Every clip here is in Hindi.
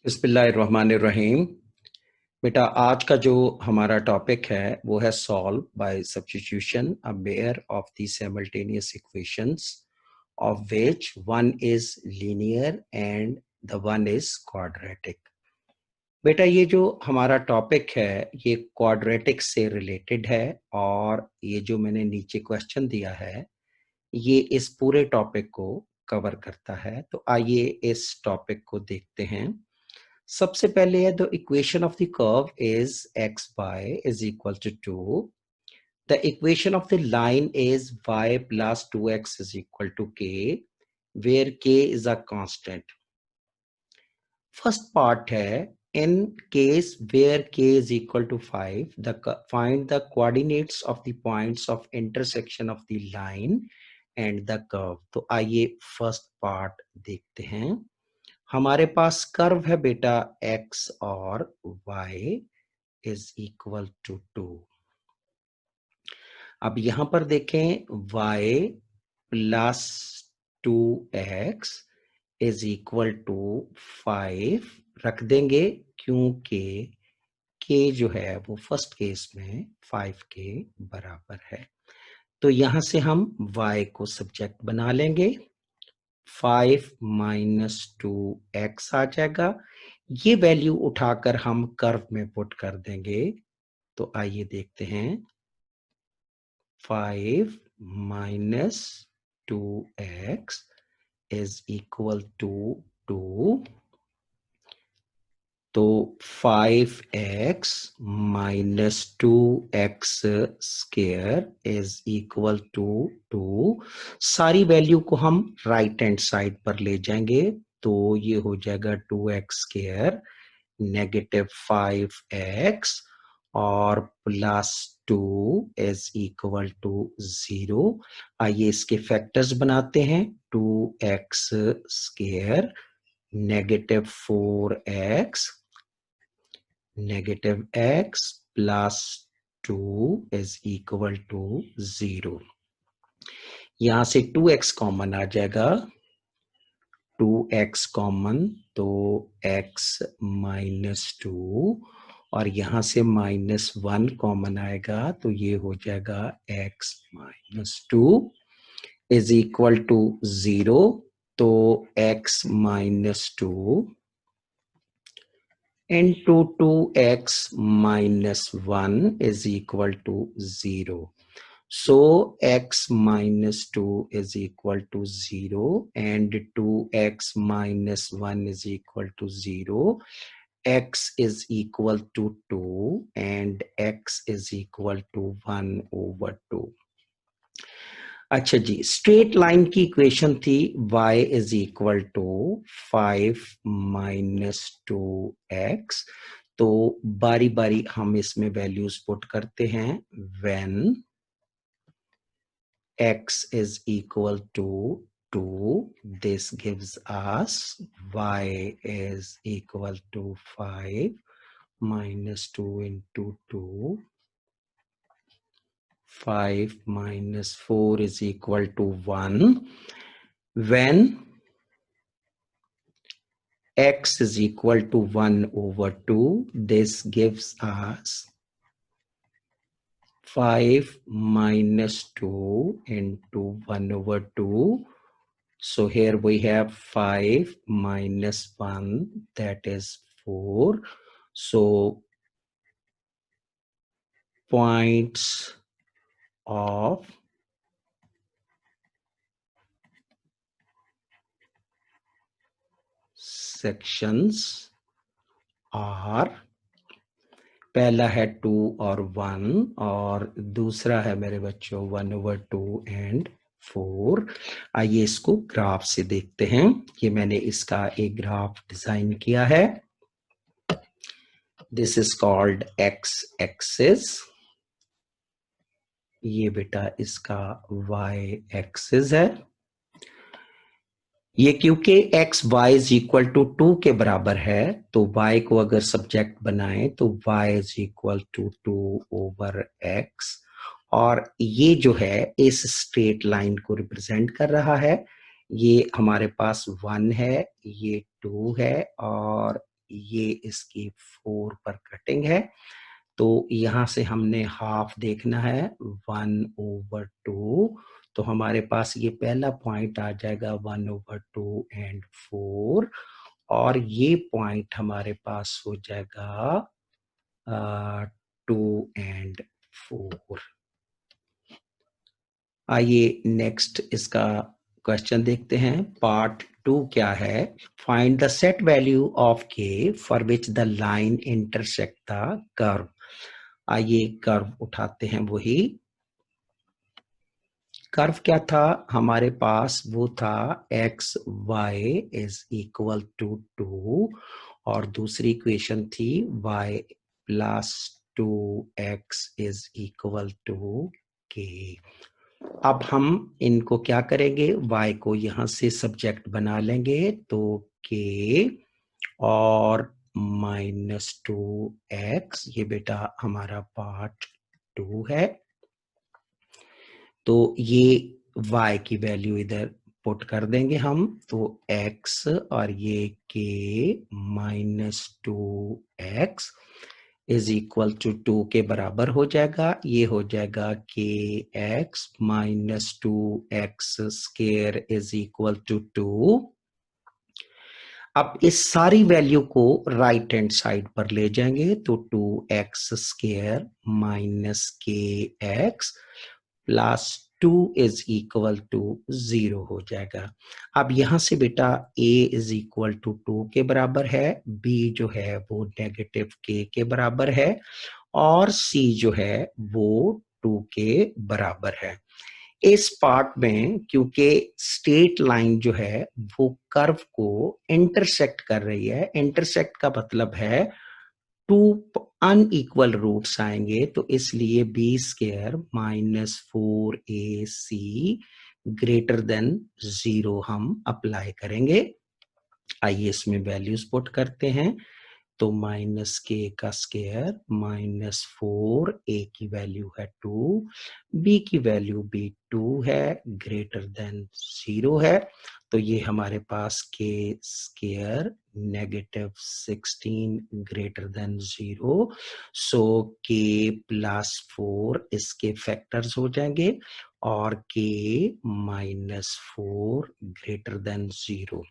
बिस्मिल्लाहिर्रहमानिर्रहीम। बेटा आज का जो हमारा टॉपिक है वो है solve by substitution a pair of the simultaneous equations of which one is linear and the one is quadratic. बेटा ये जो हमारा टॉपिक है ये क्वाड्रेटिक से रिलेटेड है और ये जो मैंने नीचे क्वेश्चन दिया है ये इस पूरे टॉपिक को कवर करता है। तो आइए इस टॉपिक को देखते हैं। सबसे पहले है the equation of the curve is x y is equal to 2। The equation of the line is y plus 2x is equal to k where k is a constant. First part है in case where k is equal to 5 find the coordinates of the points of intersection of the line and the curve। तो आइए फर्स्ट पार्ट देखते हैं। हमारे पास कर्व है बेटा x और y इज इक्वल टू 2। अब यहां पर देखें y plus 2x is equal to 5 रख देंगे क्योंकि k जो है वो फर्स्ट केस में 5 के बराबर है। तो यहां से हम y को सब्जेक्ट बना लेंगे। 5 माइनस 2x आ जाएगा। ये वैल्यू उठाकर हम कर्व में पुट कर देंगे। तो आइए देखते हैं 5 minus 2x is equal to 2। तो 5x minus 2x square is equal to 2। सारी वैल्यू को हम राइट हैंड साइड पर ले जाएंगे तो ये हो जाएगा 2x स्क्वायर नेगेटिव 5x और प्लस 2 इज इक्वल टू 0। आइए इसके फैक्टर्स बनाते हैं। 2x square negative 4x negative x plus 2 is equal to 0। यहां से 2x कॉमन आ जाएगा। 2x कॉमन तो x माइनस 2 और यहां से -1 कॉमन आएगा तो ये हो जाएगा x minus 2 is equal to 0। तो x minus 2 into 2x minus 1 is equal to 0. So x minus 2 is equal to 0 and 2x minus 1 is equal to 0. X is equal to 2 and x is equal to 1 over 2. अच्छा जी, स्ट्रेट लाइन की इक्वेशन थी y is equal to 5 minus 2x। तो बारी बारी हम इसमें वैल्यूज पुट करते हैं। When x is equal to 2 this gives us y is equal to 5 minus 2 into 2। 5 minus 4 is equal to 1. When x is equal to 1 over 2, this gives us 5 minus 2 into 1 over 2. So here we have 5 minus 1, that is 4. So points of sections are, पहला है 2 और 1 और दूसरा है मेरे बच्चों 1 over 2 and 4। आइए इसको ग्राफ से देखते हैं। ये मैंने इसका एक ग्राफ डिजाइन किया है। This is called x axis. ये बेटा इसका y एक्सिस है। ये क्योंकि x y is equal to 2 के बराबर है तो y को अगर सब्जेक्ट बनाएं तो y is equal to 2 over x और ये जो है इस स्ट्रेट लाइन को रिप्रेजेंट कर रहा है। ये हमारे पास 1 है, ये 2 है और ये इसकी 4 पर कटिंग है, तो यहाँ से हमने हाफ देखना है 1/2, तो हमारे पास ये पहला पॉइंट आ जाएगा 1/2 एंड 4, और ये पॉइंट हमारे पास हो जाएगा 2 एंड 4। आइए नेक्स्ट इसका क्वेश्चन देखते हैं। पार्ट 2 क्या है? Find the set value of k for which the line intersect the curve. आइए कर्व उठाते हैं। वही कर्व क्या था हमारे पास? वो था x y is equal to 2, और दूसरी इक्वेशन थी y plus 2x is equal to k. अब हम इनको क्या करेंगे? y को यहां से सब्जेक्ट बना लेंगे, तो k और -2x, ये बेटा हमारा पार्ट 2 है। तो ये y की वैल्यू इधर पुट कर देंगे हम, तो x और ये k -2x is equal to 2 के बराबर हो जाएगा। ये हो जाएगा kx -2x square is equal to 2। अब इस सारी वैल्यू को राइट हैंड साइड पर ले जाएंगे, तो 2x square minus kx plus 2 is equal to 0 हो जाएगा। अब यहां से बेटा a इज इक्वल टू 2 के बराबर है, b जो है वो नेगेटिव k के बराबर है, और c जो है वो 2 के बराबर है। इस पार्ट में क्योंकि स्ट्रेट लाइन जो है वो कर्व को इंटरसेक्ट कर रही है, इंटरसेक्ट का मतलब है 2 अनइक्वल रूट्स आएंगे, तो इसलिए B square -4ac greater than 0 हम अप्लाई करेंगे। आइए इसमें वैल्यूज पुट करते हैं, तो -k का स्क्वायर -4, a की वैल्यू है 2, b की वैल्यू भी 2 है, ग्रेटर देन 0 है, तो ये हमारे पास k square -16 greater than 0, so k +4 इसके फैक्टर्स हो जाएंगे, और k -4 ग्रेटर देन 0।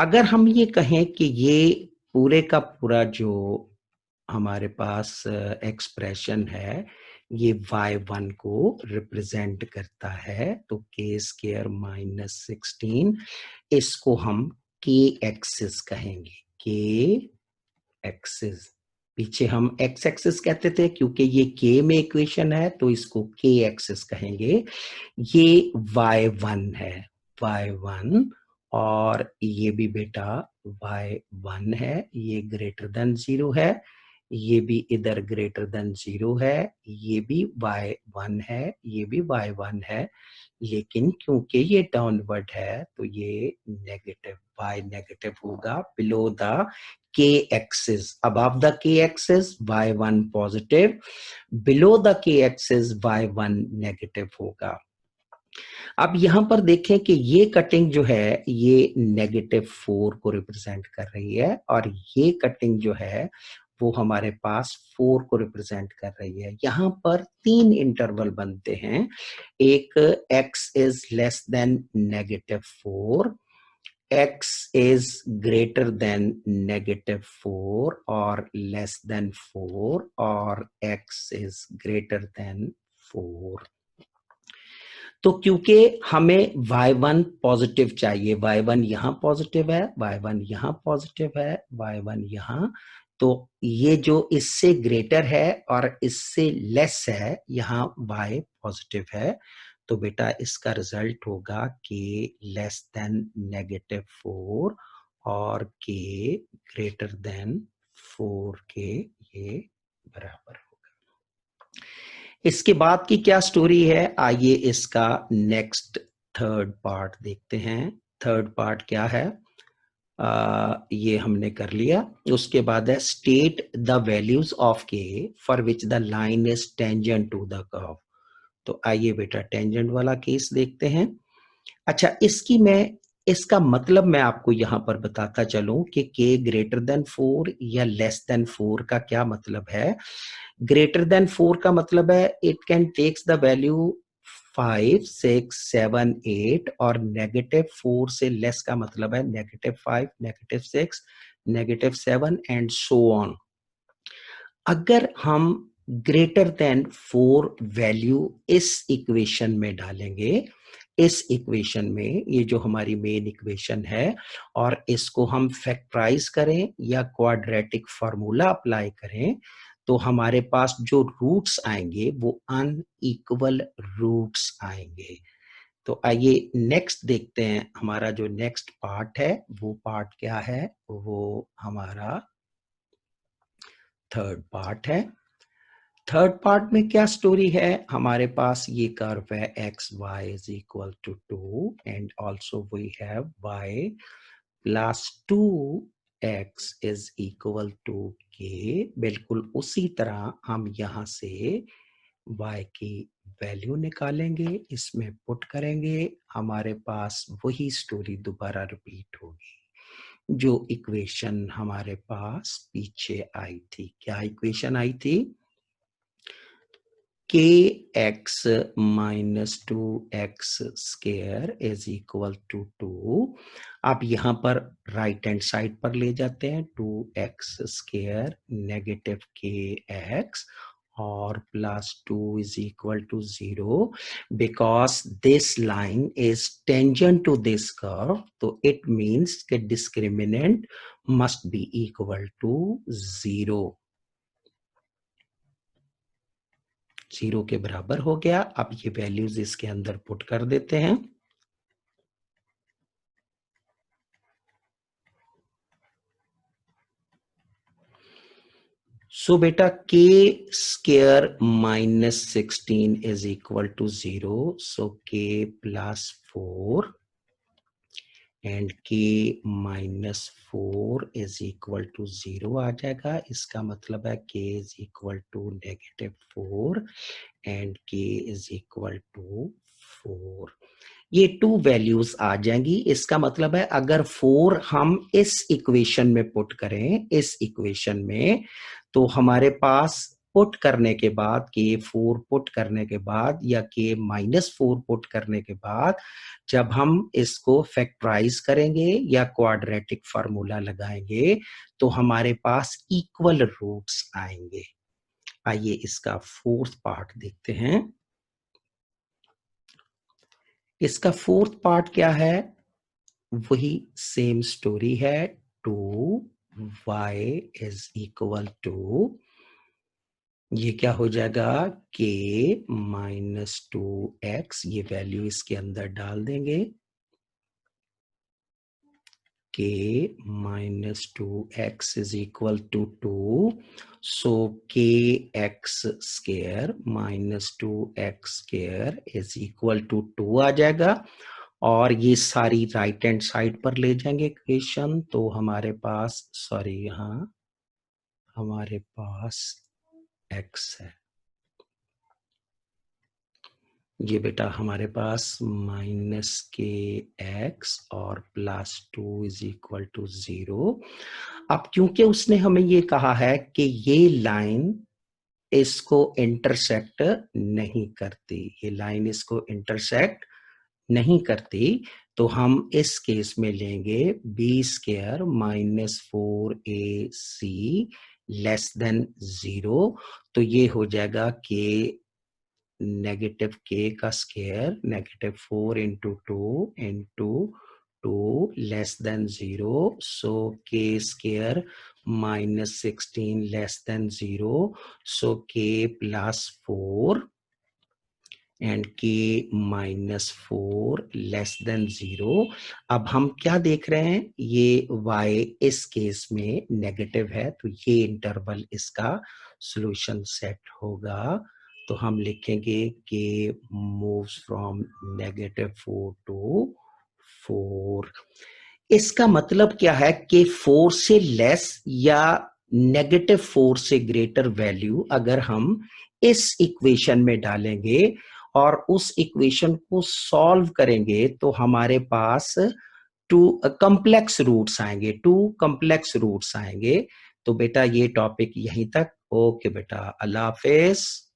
अगर हम ये कहें कि ये पूरे का पूरा जो हमारे पास एक्सप्रेशन है ये y1 को रिप्रेजेंट करता है, तो k स्क्वायर -16 इसको हम k एक्सिस कहेंगे। k एक्सिस, पीछे हम x एक्सिस कहते थे, क्योंकि ये k में इक्वेशन है तो इसको k एक्सिस कहेंगे। ये y1 है, y1, और ये भी बेटा y1 है, ये ग्रेटर देन 0 है, ये भी इधर ग्रेटर देन 0 है, ये भी y1 है, ये भी y1 है, लेकिन क्योंकि ये डाउनवर्ड है तो ये नेगेटिव, y नेगेटिव होगा below the k axis. Above the k axis y1 positive, below the k axis y1 negative होगा। अब यहां पर देखें कि ये कटिंग जो है ये -4 को रिप्रेजेंट कर रही है, और ये कटिंग जो है वो हमारे पास 4 को रिप्रेजेंट कर रही है। यहां पर 3 इंटरवल बनते हैं, एक x is less than -4, x is greater than -4 और लेस देन 4, और x इज ग्रेटर देन 4। तो क्योंकि हमें y1 पॉजिटिव चाहिए, y1 यहाँ पॉजिटिव है, y1 यहाँ पॉजिटिव है, y1 यहाँ, तो ये जो इससे ग्रेटर है और इससे लेस है, यहाँ y पॉजिटिव है, तो बेटा इसका रिजल्ट होगा k लेस देन -4 और k ग्रेटर देन 4 के ये बराबर होगा। इसके बाद की क्या स्टोरी है? आइए इसका नेक्स्ट थर्ड पार्ट देखते हैं। थर्ड पार्ट क्या है? ये हमने कर लिया। उसके बाद है state the values of k for which the line is tangent to the curve. तो आइए बेटा टेंजेंट वाला केस देखते हैं। अच्छा, इसकी मैं इसका मतलब मैं आपको यहां पर बताता चलूं कि k ग्रेटर देन 4 या लेस देन 4 का क्या मतलब है। ग्रेटर देन 4 का मतलब है it can takes the value 5, 6, 7, 8 और -4 से लेस का मतलब है -5, -6, -7 एंड सो ऑन। अगर हम ग्रेटर देन 4 वैल्यू इस इक्वेशन में डालेंगे, इस इक्वेशन में, ये जो हमारी मेन इक्वेशन है, और इसको हम फैक्टराइज करें या क्वाड्रेटिक फॉर्मूला अप्लाई करें, तो हमारे पास जो रूट्स आएंगे वो अनइक्वल रूट्स आएंगे। तो आइए नेक्स्ट देखते हैं, हमारा जो नेक्स्ट पार्ट है वो पार्ट क्या है, वो हमारा थर्ड पार्ट है। थर्ड पार्ट में क्या स्टोरी है, हमारे पास ये कर्व है x y is equal to 2 and also we have y plus 2x is equal to k. बिल्कुल उसी तरह हम यहाँ से y की वैल्यू निकालेंगे, इसमें पुट करेंगे, हमारे पास वही स्टोरी दोबारा रिपीट होगी जो इक्वेशन हमारे पास पीछे आई थी। क्या इक्वेशन आई थी, kx minus 2x square is equal to 2। आप यहाँ पर राइट हैंड साइड पर ले जाते हैं 2x स्क्वायर नेगेटिव kx और plus 2 is equal to 0 because this line is tangent to this curve, तो it means कि discriminant must be equal to 0, 0 के बराबर हो गया। अब ये वैल्यूज इसके अंदर पुट कर देते हैं। सो बेटा k square minus 16 is equal to 0, so k plus 4 and k minus 4 is equal to 0 आ जाएगा। इसका मतलब है k is equal to -4 and k is equal to 4। ये 2 वैल्यूज आ जाएंगी। इसका मतलब है अगर 4 हम इस इक्वेशन में पुट करें, इस इक्वेशन में, तो हमारे पास पुट करने के बाद, के 4 पुट करने के बाद या के -4 पुट करने के बाद, जब हम इसको फैक्टराइज करेंगे या क्वाड्रेटिक फार्मूला लगाएंगे, तो हमारे पास इक्वल रूट्स आएंगे। आइए इसका फोर्थ पार्ट देखते हैं। इसका फोर्थ पार्ट क्या है, वही सेम स्टोरी है। 2y इज इक्वल टू, ये क्या हो जाएगा, k माइनस 2x, ये वैल्यू इसके अंदर डाल देंगे, k minus 2x is equal to 2, so kx square minus 2x square is equal to 2 आ जाएगा। और ये सारी राइट हैंड साइड पर ले जाएंगे इक्वेशन, तो हमारे पास, सॉरी, यहाँ हमारे पास x है, ये बेटा हमारे पास माइनस के एक्स और प्लस 2 इज इक्वल टू 0। अब क्योंकि उसने हमें ये कहा है कि ये लाइन इसको इंटरसेक्ट नहीं करती, ये लाइन इसको इंटरसेक्ट नहीं करती, तो हम इस केस में लेंगे b square minus 4ac less than 0। तो ये हो जाएगा के नेगेटिव के का square -4 into 2 less than 0, so k square -16 less than 0, so k plus 4 and k -4 less than 0। अब हम क्या देख रहे हैं, ये y इस केस में नेगेटिव है, तो ये इंटरवल इसका सॉल्यूशन सेट होगा। तो हम लिखेंगे k मूव्स फ्रॉम -4 टू 4। इसका मतलब क्या है कि 4 से लेस या -4 से ग्रेटर वैल्यू अगर हम इस इक्वेशन में डालेंगे और उस इक्वेशन को सॉल्व करेंगे, तो हमारे पास टू कम्प्लेक्स रूट्स आएंगे, टू कम्प्लेक्स रूट्स आएंगे। तो बेटा ये टॉपिक यहीं तक। ओके बेटा, अल्लाह हाफिज।